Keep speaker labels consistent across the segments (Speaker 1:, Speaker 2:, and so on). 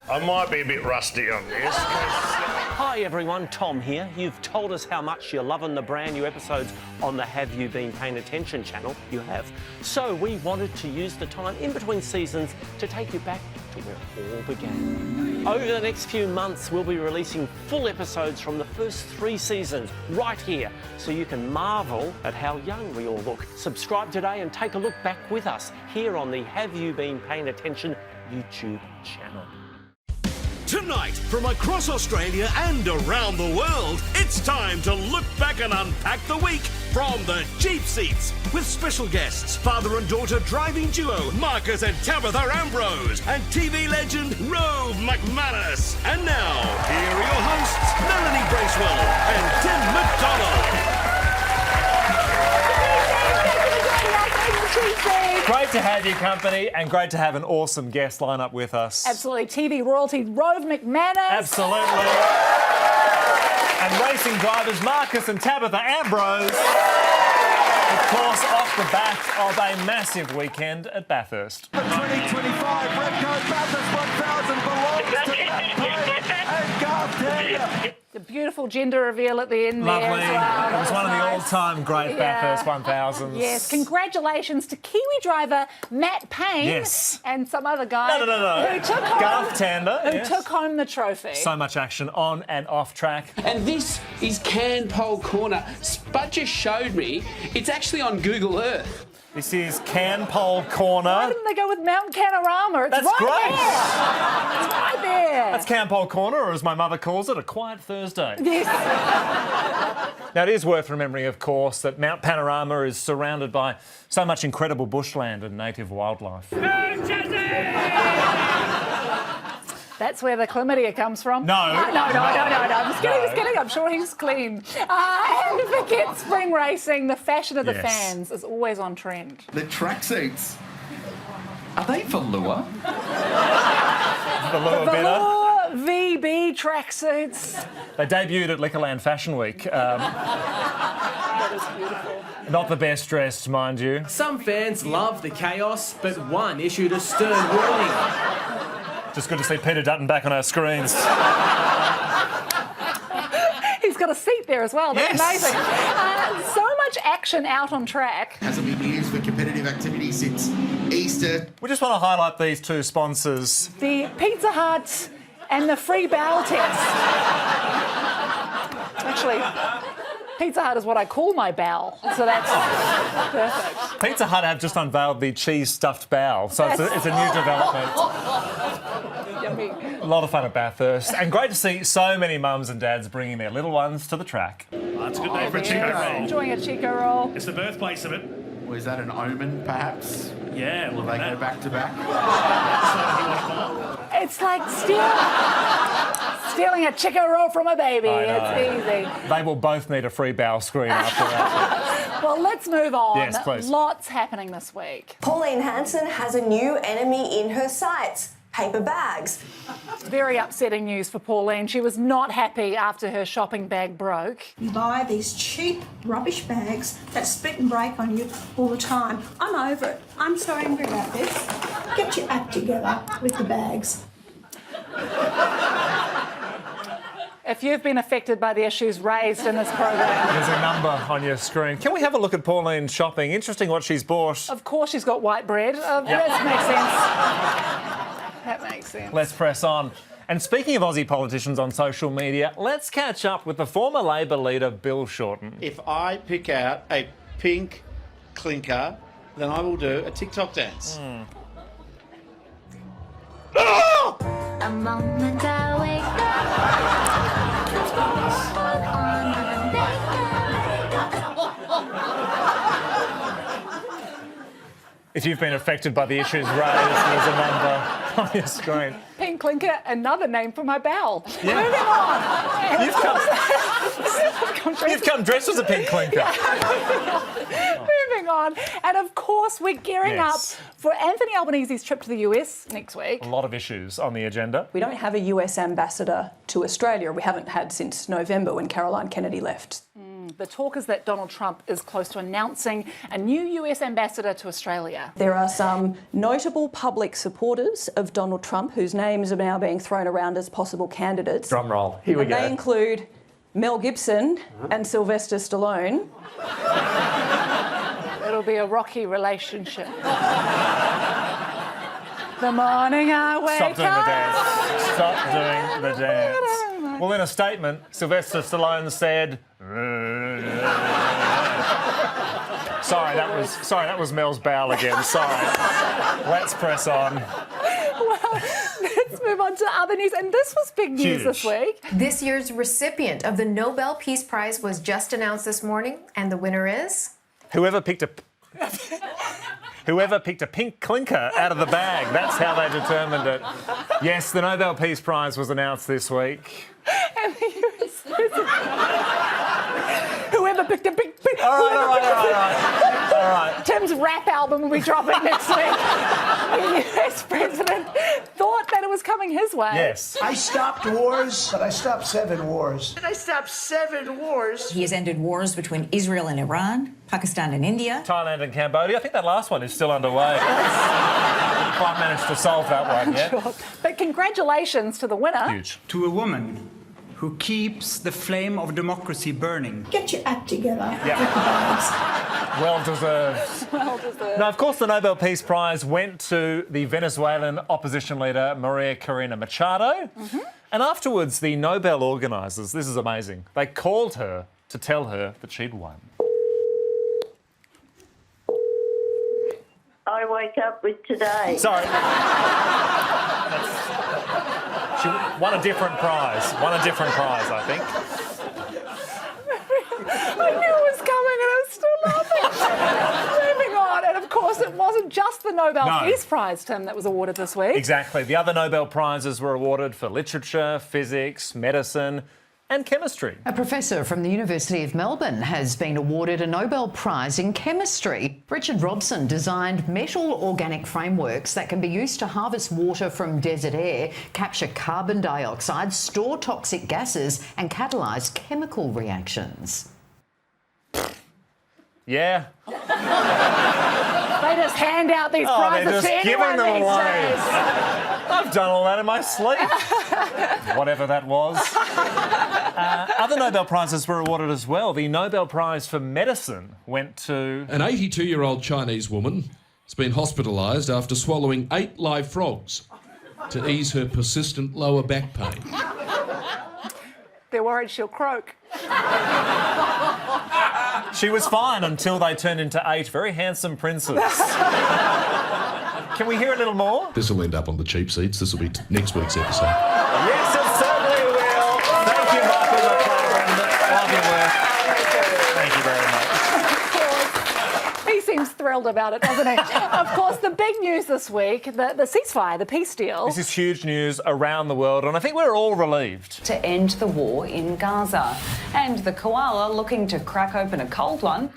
Speaker 1: I might be a bit rusty on this.
Speaker 2: Hi everyone, Tom here. You've told us how much you're loving the brand new episodes on the Have You Been Paying Attention channel. You have. So we wanted to use the time in between seasons to take you back to where it all began. Over the next few months, we'll be releasing full episodes from the first 3 seasons right here, so you can marvel at how young we all look. Subscribe today and take a look back with us here on the Have You Been Paying Attention YouTube channel.
Speaker 3: Tonight, from across Australia and around the world, it's time to look back and unpack the week from the cheap seats with special guests, father and daughter driving duo Marcus and Tabitha Ambrose and TV legend Rove McManus. And now, here are your hosts, Melanie Bracewell and Tim McDonald.
Speaker 4: Great to have you company and great to have an awesome guest line up with us.
Speaker 5: Absolutely. TV royalty, Rove McManus.
Speaker 4: Absolutely. And racing drivers Marcus and Tabitha Ambrose. Of course, off the back of a massive weekend at Bathurst.
Speaker 6: The 2025 Redcoat Bathurst 1000 belongs to and Garth Taylor.
Speaker 5: The beautiful gender reveal at the end
Speaker 4: Lovely.
Speaker 5: there as well.
Speaker 4: It was one of the
Speaker 5: nice.
Speaker 4: all-time great Bathurst 1000s.
Speaker 5: Yes, congratulations to Kiwi driver Matt Payne and some other guy
Speaker 4: No.
Speaker 5: who took home,
Speaker 4: Garth Tander,
Speaker 5: who took home the trophy.
Speaker 4: So much action on and off track.
Speaker 7: And this is Can Pole Corner. Spud just showed me it's actually on Google Earth.
Speaker 4: This is Can Pole Corner.
Speaker 5: Why didn't they go with Mount Panorama? It's
Speaker 4: That's
Speaker 5: right
Speaker 4: great.
Speaker 5: there. It's right there.
Speaker 4: That's Can Pole Corner, or as my mother calls it, a quiet Thursday.
Speaker 5: Yes.
Speaker 4: Now, it is worth remembering, of course, that Mount Panorama is surrounded by so much incredible bushland and native wildlife.
Speaker 5: That's where the chlamydia comes from.
Speaker 4: No.
Speaker 5: I'm just kidding. I'm sure he's clean. And forget spring racing. The fashion of the fans is always on trend.
Speaker 6: The tracksuits. Are they velour?
Speaker 4: The Lure Better.
Speaker 5: VB tracksuits.
Speaker 4: They debuted at Liquorland Fashion Week.
Speaker 5: That is beautiful.
Speaker 4: Not the best dressed, mind you.
Speaker 8: Some fans love the chaos, but one issued a stern warning.
Speaker 4: Just good to see Peter Dutton back on our screens.
Speaker 5: He's got a seat there as well. That's amazing. So much action out on track.
Speaker 9: Hasn't been used for competitive activity since Easter.
Speaker 4: We just want to highlight these 2 sponsors.
Speaker 5: The Pizza Hut and the free bowel test. Actually, Pizza Hut is what I call my bowel, so that's perfect.
Speaker 4: Pizza Hut have just unveiled the cheese stuffed bowl, so it's a new development.
Speaker 5: Yummy.
Speaker 4: A lot of fun at Bathurst, and great to see so many mums and dads bringing their little ones to the track.
Speaker 10: It's a good day for a Chico roll.
Speaker 5: Enjoying a Chico roll.
Speaker 10: It's the birthplace of it.
Speaker 9: Or is that an omen, perhaps?
Speaker 10: Yeah,
Speaker 9: Will they go back to back?
Speaker 5: It's like stealing a Chico roll from a baby. It's easy.
Speaker 4: They will both need a free bowl screen after that.
Speaker 5: Well, let's move on.
Speaker 4: Yes, please.
Speaker 5: Lots happening this week.
Speaker 11: Pauline Hanson has a new enemy in her sights. Paper bags.
Speaker 5: Very upsetting news for Pauline. She was not happy after her shopping bag broke.
Speaker 12: You buy these cheap rubbish bags that split and break on you all the time. I'm over it. I'm so angry about this. Get your act together with the bags.
Speaker 5: If you've been affected by the issues raised in this program.
Speaker 4: There's a number on your screen. Can we have a look at Pauline's shopping? Interesting what she's bought.
Speaker 5: Of course she's got white bread. That makes sense. That makes sense.
Speaker 4: Let's press on. And speaking of Aussie politicians on social media, let's catch up with the former Labor leader, Bill Shorten.
Speaker 13: If I pick out a pink clinker, then I will do a TikTok dance.
Speaker 4: Oh!
Speaker 14: A moment I wake
Speaker 4: If you've been affected by the issues raised, there's a number on your screen.
Speaker 5: Pink clinker, another name for my bowel.
Speaker 4: Yeah.
Speaker 5: Moving on.
Speaker 4: You've come dressed as a pink clinker.
Speaker 5: Moving on. And of course, we're gearing up for Anthony Albanese's trip to the US next week.
Speaker 4: A lot of issues on the agenda.
Speaker 15: We don't have a US ambassador to Australia. We haven't had since November when Caroline Kennedy left.
Speaker 5: The talk is that Donald Trump is close to announcing a new US ambassador to Australia.
Speaker 15: There are some notable public supporters of Donald Trump whose names are now being thrown around as possible candidates.
Speaker 4: Drum roll. Here we go.
Speaker 15: They include Mel Gibson and Sylvester Stallone.
Speaker 5: It'll be a rocky relationship. The morning I wake
Speaker 4: Stop doing the
Speaker 5: up.
Speaker 4: dance. Stop doing the dance. Well, in a statement, Sylvester Stallone said... Sorry, that was Mel's bowel again. Sorry. Let's press on.
Speaker 5: Well, let's move on to other news. And this was big news this week.
Speaker 16: This year's recipient of the Nobel Peace Prize was just announced this morning, and the winner is...
Speaker 4: Whoever picked a pink clinker out of the bag. That's how they determined it. Yes, the Nobel Peace Prize was announced this week.
Speaker 5: And the US president... Whoever picked a pink...
Speaker 4: All right.
Speaker 5: Tim's rap album will be dropping next week. The US president thought that it was coming his way.
Speaker 4: Yes.
Speaker 17: I stopped wars, but I stopped 7 wars.
Speaker 18: I stopped 7 wars.
Speaker 19: He has ended wars between Israel and Iran, Pakistan and India,
Speaker 4: Thailand and Cambodia. I think that last one is still underway. Didn't quite managed to solve that one yet.
Speaker 5: Sure. But congratulations to the winner.
Speaker 4: Huge.
Speaker 20: To a woman who keeps the flame of democracy burning.
Speaker 12: Get your act together.
Speaker 4: Yeah. Well deserved.
Speaker 5: Well deserved.
Speaker 4: Now, of course, the Nobel Peace Prize went to the Venezuelan opposition leader Maria Corina Machado. And afterwards, the Nobel organisers, this is amazing, they called her to tell her that she'd won.
Speaker 18: I wake up with today.
Speaker 4: Sorry. She won a different prize. I think.
Speaker 5: I knew it was coming and I was still laughing. Moving on. And of course, it wasn't just the Nobel Peace Prize, Tim, that was awarded this week.
Speaker 4: Exactly. The other Nobel Prizes were awarded for literature, physics, medicine and chemistry.
Speaker 21: A professor from the University of Melbourne has been awarded a Nobel Prize in chemistry. Richard Robson designed metal organic frameworks that can be used to harvest water from desert air, capture carbon dioxide, store toxic gases and catalyse chemical reactions.
Speaker 4: Yeah.
Speaker 5: They just hand out these prizes to anyone these days.
Speaker 4: I've done all that in my sleep. Whatever that was. Other Nobel Prizes were awarded as well. The Nobel Prize for Medicine went to...
Speaker 22: An 82-year-old Chinese woman has been hospitalised after swallowing 8 live frogs to ease her persistent lower back pain.
Speaker 5: They're worried she'll croak.
Speaker 4: She was fine until they turned into 8 very handsome princes. Can we hear a little more?
Speaker 22: This will end up on the cheap seats. This will be next week's episode.
Speaker 4: Yes, it certainly will. Thank you, Michael McLaren. Love your work. Thank you very much.
Speaker 5: He seems thrilled about it, doesn't he? Of course, the big news this week, the ceasefire, the peace deal.
Speaker 4: This is huge news around the world, and I think we're all relieved.
Speaker 21: To end the war in Gaza. And the koala looking to crack open a cold one.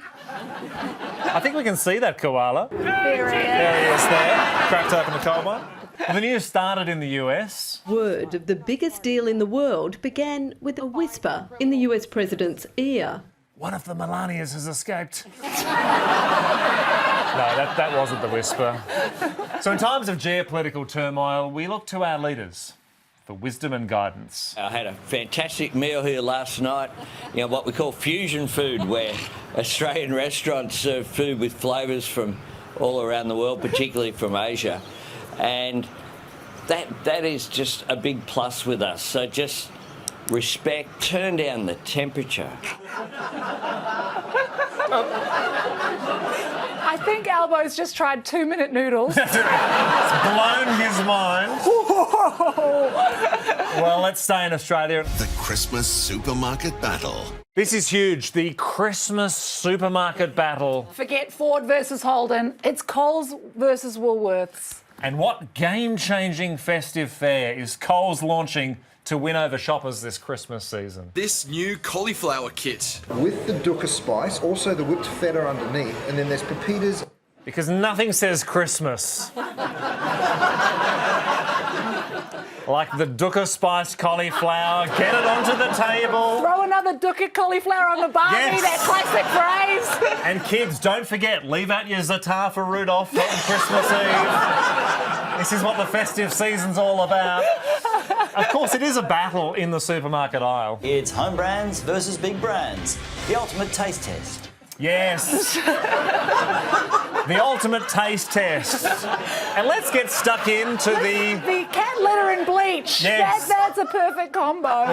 Speaker 4: I think we can see that koala.
Speaker 5: There he is.
Speaker 4: There he is there. Cracked open the cold one. Well, the news started in the US.
Speaker 23: Word of the biggest deal in the world began with a whisper in the US president's ear.
Speaker 4: One of the Melanias has escaped. No, that wasn't the whisper. So in times of geopolitical turmoil, we look to our leaders for wisdom and guidance.
Speaker 24: I had a fantastic meal here last night, what we call fusion food, where Australian restaurants serve food with flavours from all around the world, particularly from Asia. And that is just a big plus with us. So just respect, turn down the temperature.
Speaker 5: I think Albo's just tried 2-minute noodles.
Speaker 4: It's blown his mind. Well, let's stay in Australia.
Speaker 25: The Christmas supermarket battle.
Speaker 4: This is huge. The Christmas supermarket battle.
Speaker 5: Forget Ford versus Holden. It's Coles versus Woolworths.
Speaker 4: And what game-changing festive fare is Coles launching to win over shoppers this Christmas season?
Speaker 26: This new cauliflower kit.
Speaker 27: With the dukkha spice, also the whipped feta underneath, and then there's pepitas.
Speaker 4: Because nothing says Christmas Like the Dukkha spiced cauliflower. Get it onto the table.
Speaker 5: Throw another Dukkha cauliflower on the barbie,
Speaker 4: Yes.
Speaker 5: that classic phrase.
Speaker 4: And kids, don't forget, leave out your za'atar for Rudolph on Christmas Eve. This is what the festive season's all about. Of course, it is a battle in the supermarket aisle.
Speaker 1: It's home brands versus big brands. The ultimate taste test.
Speaker 4: Yes. The ultimate taste test. And let's get stuck into
Speaker 5: The cat litter and bleach.
Speaker 4: Yes.
Speaker 5: That's a perfect combo.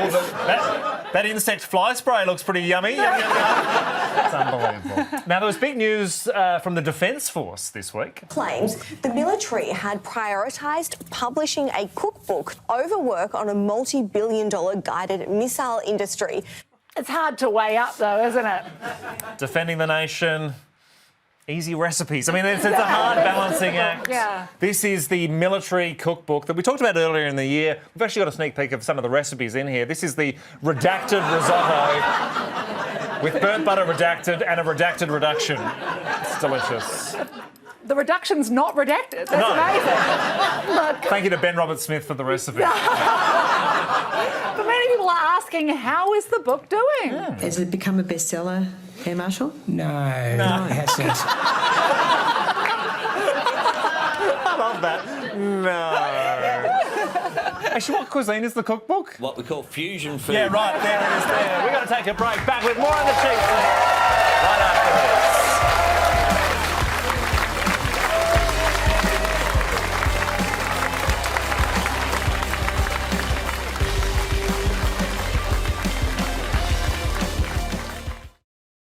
Speaker 4: that insect fly spray looks pretty yummy. It's unbelievable. Now, there was big news from the Defence Force this week.
Speaker 11: Claims the military had prioritised publishing a cookbook over work on a multi-billion-dollar guided missile industry.
Speaker 5: It's hard to weigh up, though, isn't it?
Speaker 4: Defending the nation, easy recipes. I mean, it's a hard balancing act.
Speaker 5: Yeah.
Speaker 4: This is the military cookbook that we talked about earlier in the year. We've actually got a sneak peek of some of the recipes in here. This is the redacted risotto with burnt butter redacted and a redacted reduction. It's delicious.
Speaker 5: The reduction's not redacted. That's amazing. Look.
Speaker 4: Thank you to Ben Robert-Smith for the recipe.
Speaker 5: But many people are asking, how is the book doing?
Speaker 2: Has it become a bestseller, Air Marshal?
Speaker 17: No, it hasn't.
Speaker 4: I love that. No. Actually, what cuisine is the cookbook?
Speaker 24: What we call fusion food.
Speaker 4: Yeah, right, there it is there. We're going to take a break. Back with more on the cheap right after this.